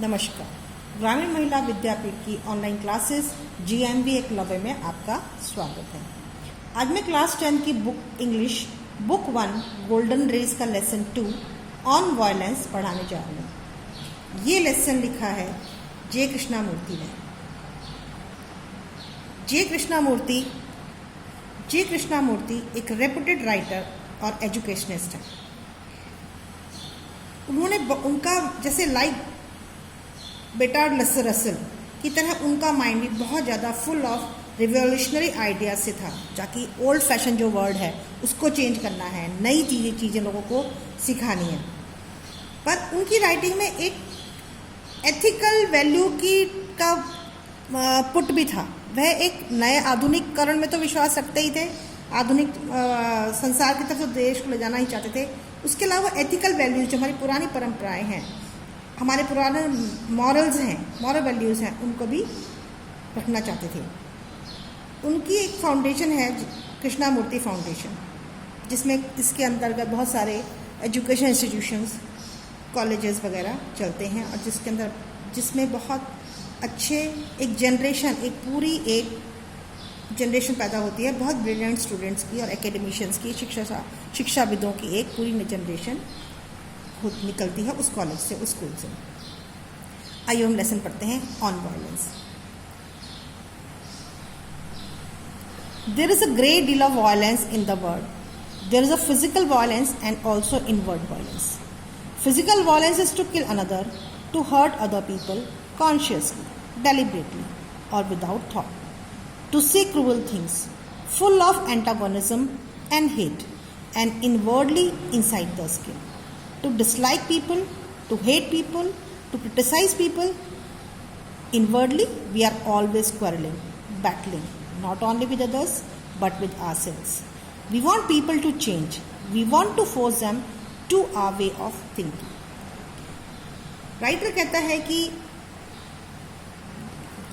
नमस्कार। ग्रामीण महिला विद्यापीठ की ऑनलाइन क्लासेस GMV एकलव्य में आपका स्वागत है। आज मैं क्लास 10 की book English book 1 golden race का लेसन 2 ऑन वायलेंस पढ़ाने जा रही हूँ। ये लेसन लिखा है जे कृष्णामूर्ति ने। जे कृष्णामूर्ति एक रेपुटेड राइटर और एजुकेशनिस्ट है। उन्होंने उनका जैसे लाइक बेटार्ड रसेल की तरह उनका माइंड भी बहुत ज़्यादा फुल ऑफ रिवोल्यूशनरी आइडियाज से था, जाकि ओल्ड फैशन जो वर्ड है उसको चेंज करना है, नई चीज़ें लोगों को सिखानी है। पर उनकी राइटिंग में एक एथिकल वैल्यू का पुट भी था। वह एक नए आधुनिककरण में तो विश्वास रखते ही थे, आधुनिक संसार की तरफ तो देश को ले जाना ही चाहते थे। उसके अलावा एथिकल वैल्यूज जो हमारी पुरानी परंपराएं हैं, हमारे पुराने मॉरल वैल्यूज़ हैं, उनको भी रखना चाहते थे। उनकी एक फाउंडेशन है कृष्णामूर्ति फाउंडेशन, जिसमें इसके अंतर्गत बहुत सारे एजुकेशन इंस्टीट्यूशंस, कॉलेजेस वगैरह चलते हैं, और जिसमें बहुत अच्छे एक जनरेशन पैदा होती है, बहुत ब्रिलियंट स्टूडेंट्स की और एकेडमिशियंस की, शिक्षाविदों की एक पूरी जनरेशन निकलती है उस कॉलेज से, उस स्कूल से। आइए हम लेसन पढ़ते हैं on violence. There is a great deal of violence in the world. There is a physical violence and also inward violence. Physical violence is to kill another, to hurt other people consciously, deliberately, or without thought, to say cruel things, full of antagonism and hate, and inwardly inside the skin, to dislike people, to hate people, to criticize people. Inwardly, we are always quarreling, battling, not only with others, but with ourselves. We want people to change. We want to force them to our way of thinking. Writer कहता है कि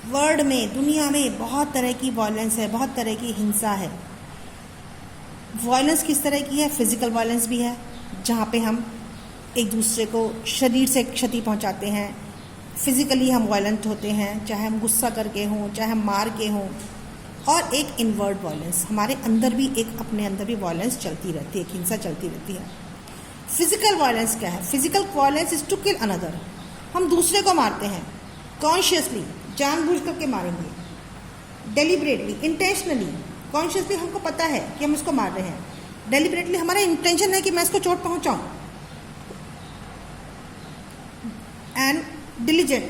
world में, दुनिया में बहुत तरह की violence है, बहुत तरह की हिंसा है। वायलेंस किस तरह की है? फिजिकल वायलेंस भी है, जहाँ पे हम एक दूसरे को शरीर से क्षति पहुँचाते हैं, फिजिकली हम वायलेंट होते हैं, चाहे हम गुस्सा करके हों, चाहे हम मार के हों। और एक इनवर्ड वायलेंस, हमारे अंदर भी अपने अंदर भी वायलेंस चलती रहती है, एक हिंसा चलती रहती है। फिजिकल वायलेंस क्या है? Physical violence is to kill another. हम दूसरे को मारते हैं कॉन्शियसली, जानबूझ करके मारेंगे, डेलिबरेटली, इंटेंशनली, कॉन्शियसली हमको पता है कि हम उसको मार रहे हैं, डेलिबरेटली हमारा इंटेंशन है कि मैं इसको चोट पहुंचाऊं, एंड डिलीजेंट,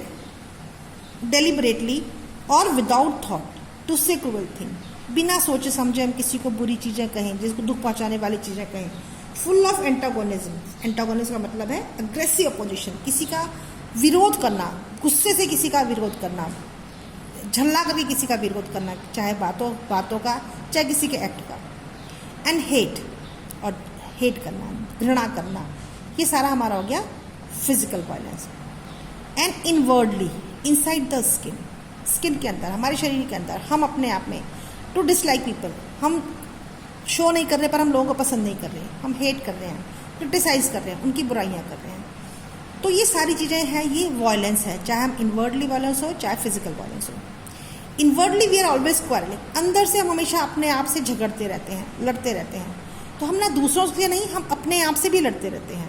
डेलिबरेटली और विदाउट थॉट, टू से क्रूअल थिंग, बिना सोचे समझे हम किसी को बुरी चीज़ें कहें, जिसको दुख पहुंचाने वाली चीज़ें कहें। Full of antagonism. एंटागोनिज्म का मतलब है अग्रेसिव अपोजिशन, किसी का विरोध करना, गुस्से से किसी का विरोध करना, झल्ला करके किसी का विरोध करना, चाहे बातों का, चाहे किसी के एक्ट का। एंड हेट, और हेट करना, घृणा करना, ये सारा हमारा हो गया physical violence. And inwardly, inside the skin के अंदर, हमारे शरीर के अंदर, हम अपने आप में, टू डिसलाइक पीपल, हम शो नहीं कर रहे पर हम लोगों को पसंद नहीं कर रहे, हम हेट कर रहे हैं, क्रिटिसाइज कर रहे हैं, उनकी बुराइयां कर रहे हैं। तो ये सारी चीज़ें हैं, ये वायलेंस है, चाहे हम इनवर्डली वायलेंस हो, चाहे फिजिकल वायलेंस हो। Inwardly we are always quarrelling, अंदर से हम हमेशा अपने आप से झगड़ते रहते हैं, लड़ते रहते हैं। तो हम ना दूसरों से नहीं, हम अपने आप से भी लड़ते रहते हैं।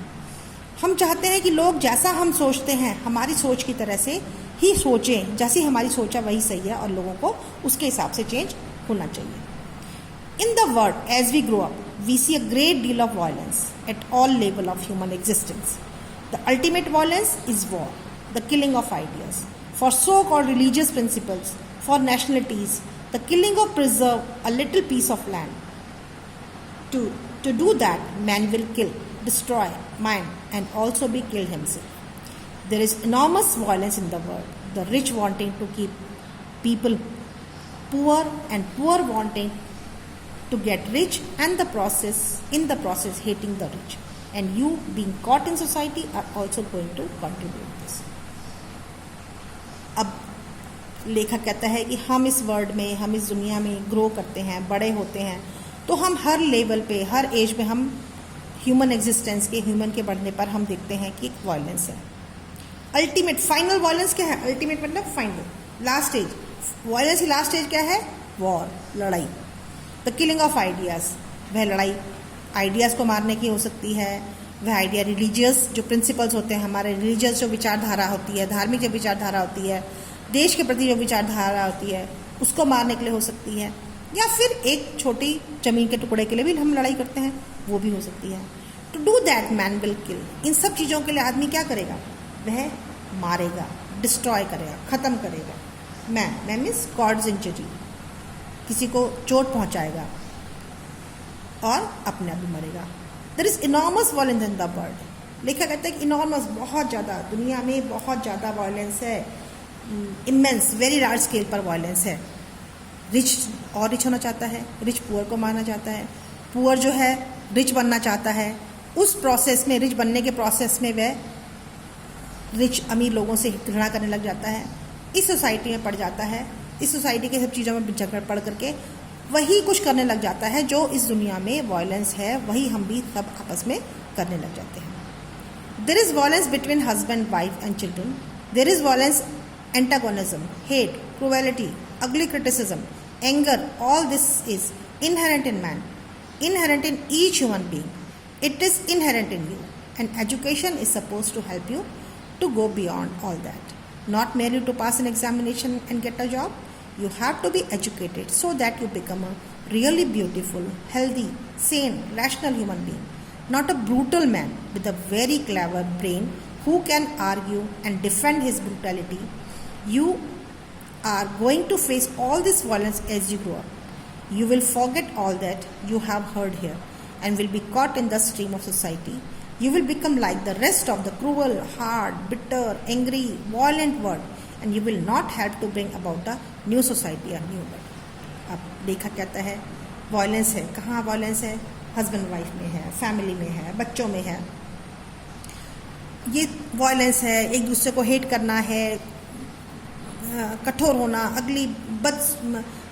हम चाहते हैं कि लोग जैसा हम सोचते हैं, हमारी सोच की तरह से ही सोचें, जैसी हमारी सोच है वही सही है, और लोगों को उसके हिसाब से चेंज होना चाहिए। In the world, as we grow up, we see a great deal of violence at all levels of human existence. The ultimate violence is war, the killing of ideas, for so-called religious principles, for nationalities, the killing of preserve a little piece of land. To do that, man will kill, destroy, mine, and also be killed himself. There is enormous violence in the world, the rich wanting to keep people poor, and poor wanting to get rich, and in the process hating the rich, and you being caught in society are also going to contribute this. अब लेखक कहता है कि हम इस world में, हम इस दुनिया में ग्रो करते हैं, बड़े होते हैं, तो हम हर लेवल पे, हर एज में हम ह्यूमन एग्जिस्टेंस के, ह्यूमन के बढ़ने पर हम देखते हैं कि एक वायलेंस है। अल्टीमेट फाइनल वायलेंस क्या है? अल्टीमेट मतलब फाइनल, लास्ट स्टेज। वायलेंस की लास्ट स्टेज क्या है? वॉर, लड़ाई। द किलिंग ऑफ आइडियाज़, वह लड़ाई आइडियाज़ को मारने की हो सकती है। वह आइडिया रिलीजियस जो प्रिंसिपल्स होते हैं, हमारे रिलीजियस जो विचारधारा होती है, धार्मिक जो विचारधारा होती है, देश के प्रति जो विचारधारा होती है, उसको मारने के लिए हो सकती है। या फिर एक छोटी जमीन के टुकड़े के लिए भी हम लड़ाई करते हैं, वो भी हो सकती है। To do that man will kill, इन सब चीज़ों के लिए आदमी क्या करेगा? वह मारेगा, डिस्ट्रॉय करेगा, ख़त्म करेगा। मैन मीन्स गॉड्स इंजरी, किसी को चोट पहुंचाएगा और अपने आप भी मरेगा। There is enormous violence in the world, लिखा कहता है कि इनॉर्मस, बहुत ज़्यादा, दुनिया में बहुत ज़्यादा वायलेंस है, इमेंस, वेरी लार्ज स्केल पर वायलेंस है। रिच और रिच होना चाहता है, रिच पुअर को मारना चाहता है, पुअर जो है रिच बनना चाहता है। उस प्रोसेस में, रिच बनने के प्रोसेस में वह रिच अमीर लोगों से घृणा करने लग जाता है, इस सोसाइटी में पड़ जाता है, इस सोसाइटी के सब चीज़ों में झगड़ पड़ करके वही कुछ करने लग जाता है जो इस दुनिया में वायलेंस है, वही हम भी सब आपस में करने लग जाते हैं। There is violence between husband, wife and children. There is violence, antagonism, hate, cruelty, ugly criticism, anger, all this is inherent in man, inherent in each human being. It is inherent in you, and education is supposed to help you to go beyond all that. Not merely to pass an examination and get a job. You have to be educated so that you become a really beautiful, healthy, sane, rational human being. Not a brutal man with a very clever brain who can argue and defend his brutality. You are going to face all this violence as you grow up. You will forget all that you have heard here and will be caught in the stream of society. You will become like the rest of the cruel, hard, bitter, angry, violent world, and you will not help to bring about a new society, a new world. अब देखा कहता है violence है, कहाँ violence है? Husband wife में है, family में है, बच्चों में है। ये वायलेंस है, एक दूसरे को हेट करना है, कठोर होना, अगली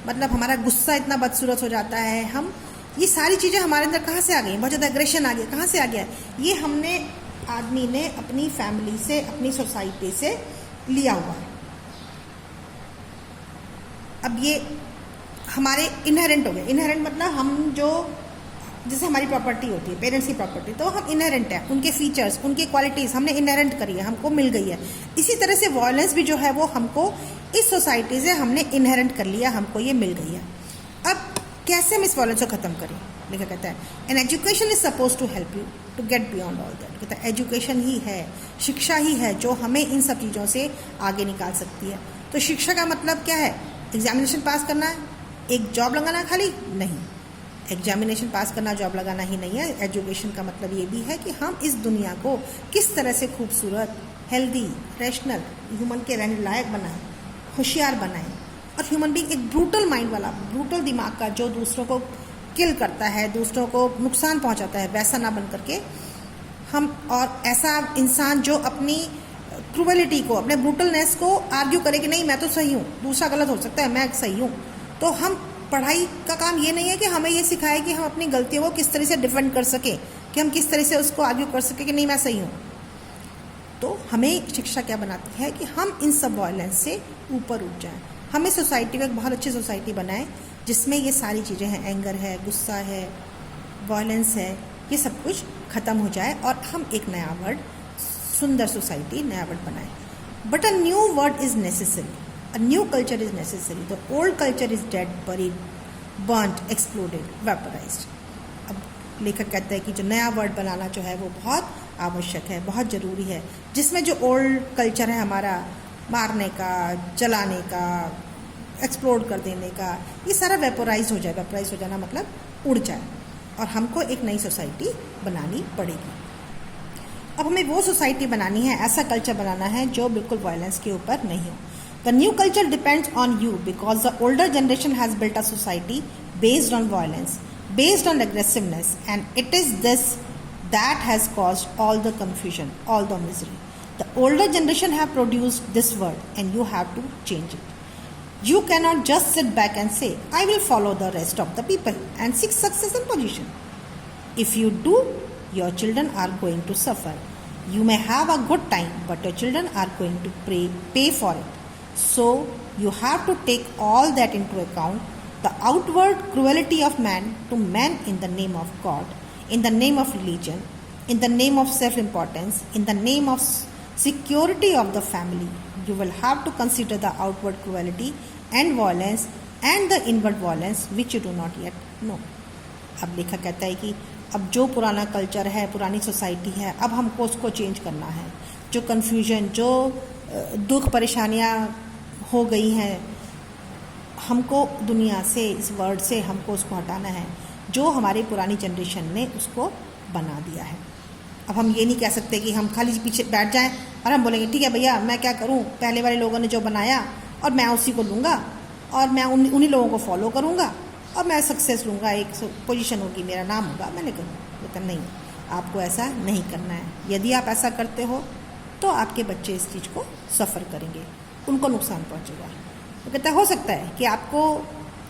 मतलब हमारा गुस्सा इतना बदसूरत हो जाता है। हम ये सारी चीज़ें हमारे अंदर कहाँ से आ गई? बहुत ज़्यादा एग्रेशन आ गया, कहाँ से आ गया? ये हमने, आदमी ने अपनी फैमिली से, अपनी सोसाइटी से लिया हुआ है। अब ये हमारे इनहेरेंट हो गए। इनहेरेंट मतलब हम जो, जैसे हमारी प्रॉपर्टी होती है, पेरेंट्स की प्रॉपर्टी, तो हम इनहेरेंट है, उनके फीचर्स, उनकी क्वालिटीज़ हमने इनहेरेंट करी है, हमको मिल गई है। इसी तरह से वायलेंस भी जो है वो हमको इस सोसाइटी से हमने इनहेरेंट कर लिया, हमको ये मिल गई है। अब कैसे हम इस वायलेंस को ख़त्म करें? लिखा कहता है an education is suppose to help you to get beyond all that. कहता है एजुकेशन ही है, शिक्षा ही है जो हमें इन सब चीज़ों से आगे निकाल सकती है। तो शिक्षा का मतलब क्या है? एग्जामिनेशन पास करना है, एक जॉब लगाना खाली नहीं। एग्जामिनेशन पास करना, जॉब लगाना ही नहीं है। एजुकेशन का मतलब ये भी है कि हम इस दुनिया को किस तरह से खूबसूरत, हेल्दी, रैशनल, ह्यूमन के रहने लायक बनाएं, होशियार बनाएं। और ह्यूमन बीइंग एक ब्रूटल माइंड वाला, ब्रूटल दिमाग का, जो दूसरों को किल करता है, दूसरों को नुकसान पहुंचाता है, वैसा ना बन करके हम, और ऐसा इंसान जो अपनी क्रूएलिटी को, अपने ब्रूटलनेस को आर्ग्यू करे कि नहीं मैं तो सही हूँ, दूसरा गलत हो सकता है, मैं सही हूँ। तो हम, पढ़ाई का काम ये नहीं है कि हमें ये सिखाए कि हम अपनी गलतियों को किस तरह से डिफेंड कर सकें, कि हम किस तरह से उसको आर्ग्यू कर सकें कि नहीं मैं सही हूँ। तो हमें शिक्षा क्या बनाती है कि हम इन सब वायलेंस से ऊपर उठ जाएं। हमें सोसाइटी को एक बहुत अच्छी सोसाइटी बनाएं जिसमें ये सारी चीज़ें हैं, एंगर है, गुस्सा है, वायलेंस है, ये सब कुछ ख़त्म हो जाए और हम एक नया वर्ड, सुंदर सोसाइटी, नया वर्ड बनाएं। But a new word is necessary, a new culture is necessary. The old culture is dead, buried, burnt, exploded, vaporized. अब लेखक कहते हैं कि जो नया वर्ड बनाना जो है वो बहुत आवश्यक है, बहुत ज़रूरी है, जिसमें जो ओल्ड कल्चर है हमारा, मारने का, जलाने का, एक्सप्लोड कर देने का, ये सारा वेपोराइज हो जाए। वेपोराइज हो जाना मतलब उड़ जाए, और हमको एक नई सोसाइटी बनानी पड़ेगी। अब हमें वो सोसाइटी बनानी है, ऐसा कल्चर बनाना है जो बिल्कुल वायलेंस के ऊपर नहीं हो। The new culture depends on you because the older generation has built a society based on violence, based on aggressiveness, and it is this that has caused all the confusion, all the misery. The older generation have produced this word and you have to change it. You cannot just sit back and say, I will follow the rest of the people and seek success and position. If you do, your children are going to suffer. You may have a good time, but your children are going to pay for it. So you have to take all that into account. The outward cruelty of man to man in the name of God, in the name of religion, in the name of self-importance, in the name of security of the family. You will have to consider the outward cruelty and violence and the inward violence which you do not yet know. अब लेखक कहता है कि अब जो पुराना culture है, पुरानी सोसाइटी है, अब हमको उसको चेंज करना है. जो कन्फ्यूजन, जो दुख परेशानियाँ हो गई हैं, हमको दुनिया से, इस वर्ल्ड से हमको उसको हटाना है जो हमारी पुरानी जनरेशन ने उसको बना दिया है. अब हम ये नहीं कह सकते कि हम खाली पीछे बैठ जाएं और हम बोलेंगे ठीक है भैया मैं क्या करूं, पहले वाले लोगों ने जो बनाया और मैं उसी को लूँगा और मैं उन्हीं लोगों को फॉलो करूँगा और मैं सक्सेस लूँगा, एक पोजीशन होगी, मेरा नाम होगा, मैंने करूँगा. लेकिन नहीं, आपको ऐसा नहीं करना है. यदि आप ऐसा करते हो तो आपके बच्चे इस चीज़ को सफ़र करेंगे, उनको नुकसान पहुँचेगा. तो कहता हो सकता है कि आपको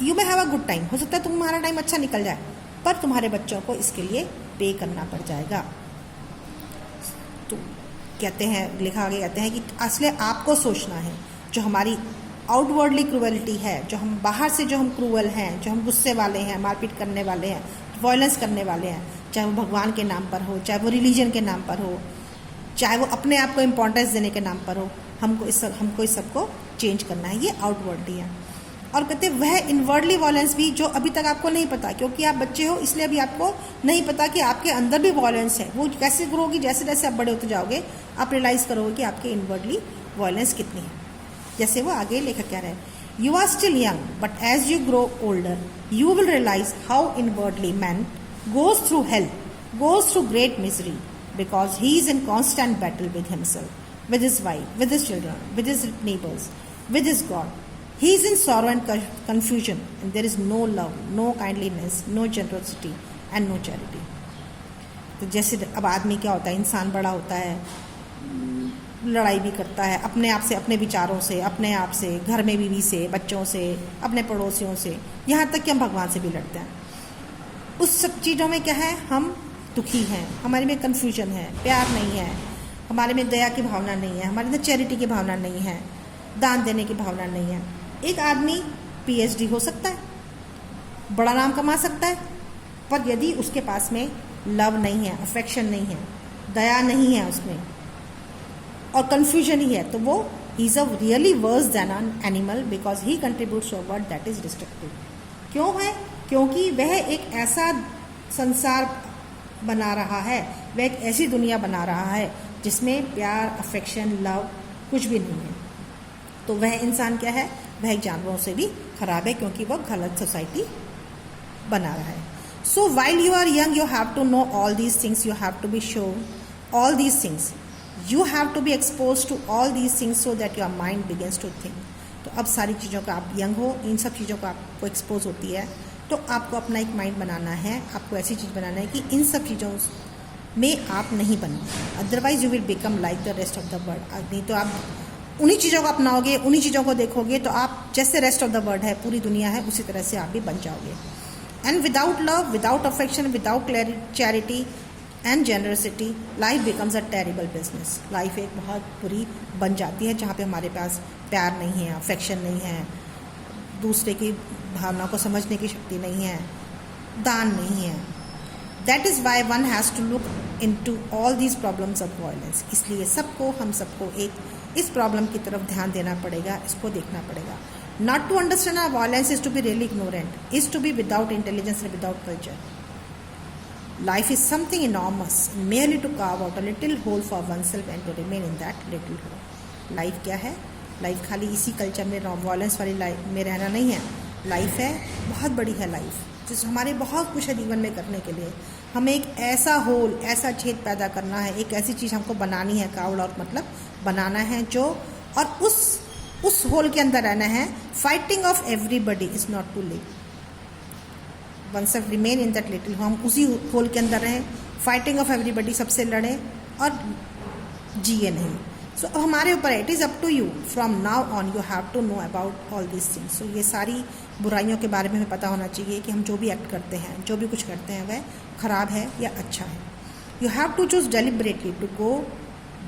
you may have a good time, हो सकता है तुम्हारा टाइम अच्छा निकल जाए, पर तुम्हारे बच्चों को इसके लिए पे करना पड़ जाएगा. तो कहते हैं, लिखा आगे कहते हैं कि असले आपको सोचना है. जो हमारी आउटवर्डली क्रूअलिटी है, जो हम बाहर से जो हम क्रूअल हैं, जो हम गुस्से वाले हैं, मारपीट करने वाले हैं, वायलेंस करने वाले हैं, चाहे वो भगवान के नाम पर हो, चाहे वो रिलीजन के नाम पर हो, चाहे वो अपने आप को इम्पोर्टेंस देने के नाम पर हो, हमको इस सबको चेंज करना है. ये आउटवर्डली है. और कहते हैं वह इनवर्डली वायलेंस भी जो अभी तक आपको नहीं पता, क्योंकि आप बच्चे हो इसलिए अभी आपको नहीं पता कि आपके अंदर भी वायलेंस है. वो कैसे ग्रो होगी, जैसे जैसे आप बड़े होते जाओगे आप रियलाइज़ करोगे कि आपके इनवर्डली वायलेंस कितनी है. जैसे वो आगे लेखक कह रहे हैं, you are still young but as you grow older you will realise how inwardly man goes through health, goes through great misery, because he is in constant battle with himself, with his wife, with his children, with his neighbors, with his God. He is in sorrow and confusion, and there is no love, no kindliness, no generosity, and no charity. तो जैसे अब आदमी क्या होता है, इंसान बड़ा होता है, लड़ाई भी करता है अपने आप से, अपने विचारों से, अपने आप से, घर में बीवी से, बच्चों से, अपने पड़ोसियों से, यहाँ तक कि हम भगवान से भी लड़ते हैं. उस सब चीज़ों में क्या है, हम दुखी हैं, हमारे में कन्फ्यूजन है, प्यार नहीं है, हमारे में दया की भावना नहीं है, हमारे में चैरिटी की भावना नहीं है, दान देने की भावना नहीं है. एक आदमी PhD हो सकता है, बड़ा नाम कमा सकता है, पर यदि उसके पास में लव नहीं है, अफेक्शन नहीं है, दया नहीं है उसमें, और कन्फ्यूजन ही है, तो वो is a really worse than an animal, because he contributes to a world that is destructive. क्यों है? क्योंकि वह एक ऐसा संसार बना रहा है, वह एक ऐसी दुनिया बना रहा है जिसमें प्यार, अफेक्शन, लव कुछ भी नहीं है. तो वह इंसान क्या है, वह जानवरों से भी खराब है, क्योंकि वह गलत सोसाइटी बना रहा है. So while you are young you have to know all these things, you have to be shown all these things, you have to be expose to all these things so that your mind begins to think. तो अब सारी चीज़ों का आप young हो, इन सब चीज़ों का आपको एक्सपोज होती है, तो आपको अपना एक माइंड बनाना है, आपको ऐसी चीज़ बनाना है कि इन सब चीज़ों में आप नहीं बनो. Otherwise you will become like the rest of the world. नहीं तो आप उन्हीं चीज़ों को अपनाओगे, उन्हीं चीज़ों को देखोगे, तो आप जैसे रेस्ट ऑफ द वर्ल्ड है, पूरी दुनिया है, उसी तरह से आप भी बन जाओगे. And without love, without affection, without charity and generosity, life becomes a terrible business. Life एक बहुत बुरी बन जाती है, जहाँ पे हमारे पास प्यार नहीं है, अफेक्शन नहीं है, दूसरे की भावना को समझने की शक्ति नहीं है, दान नहीं है. That is why one has to look into all these problems of violence. इसलिए सबको, हम सबको एक इस प्रॉब्लम की तरफ ध्यान देना पड़ेगा, इसको देखना पड़ेगा. Not to understand our violence is to be really ignorant, is to be without intelligence and without culture. Life is something enormous, merely to carve out a little hole for oneself and to remain in that little hole. Life क्या है? Life खाली इसी culture में, violence वाली life में रहना नहीं है. लाइफ है, बहुत बड़ी है लाइफ, जिस हमारे बहुत कुछ है जीवन में करने के लिए. हमें एक ऐसा होल, ऐसा छेद पैदा करना है, एक ऐसी चीज़ हमको बनानी है, कावड़ और मतलब बनाना है जो, और उस होल के अंदर रहना है. Fighting of everybody is not to live, oneself remain in that little, हम उसी होल के अंदर रहें. फाइटिंग ऑफ एवरीबडी, सबसे लड़ें और जिए नहीं. सो हमारे ऊपर है, it is up to you. From now on you have to know about all this things. So ये सारी बुराइयों के बारे में हमें पता होना चाहिए कि हम जो भी एक्ट करते हैं, जो भी कुछ करते हैं, वह खराब है या अच्छा है. You have to choose deliberately to go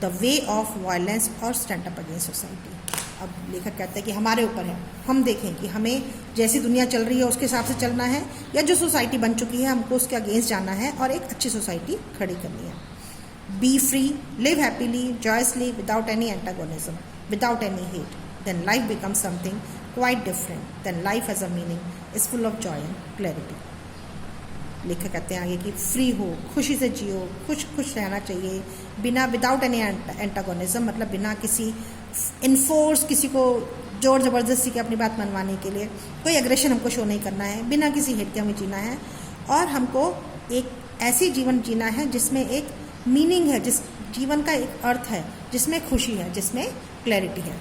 the way of violence और स्टैंड अप अगेंस्ट सोसाइटी। अब लेखक कहते हैं कि हमारे ऊपर है, हम देखें कि हमें जैसी दुनिया चल रही है उसके हिसाब से चलना है, या जो सोसाइटी बन चुकी है हमको उसके अगेंस्ट जाना है और एक अच्छी सोसाइटी खड़ी करनी है। Be free, live happily, joyously, without any antagonism, without any hate, then life becomes something quite different, then life has a meaning is full of joy and clarity. लेखक कहते हैं आगे कि फ्री हो, खुशी से जियो, खुश रहना चाहिए, बिना विदाउट एनी एंटागोनिज्म, मतलब बिना किसी इनफोर्स, किसी को जोर ज़बरदस्ती के अपनी बात मनवाने के लिए कोई एग्रेशन हमको शो नहीं करना है, बिना किसी हेट के हमें जीना है, और हमको एक ऐसी जीवन जीना है जिसमें एक मीनिंग है, जिस जीवन का एक अर्थ है, जिसमें खुशी है, जिसमें क्लैरिटी है।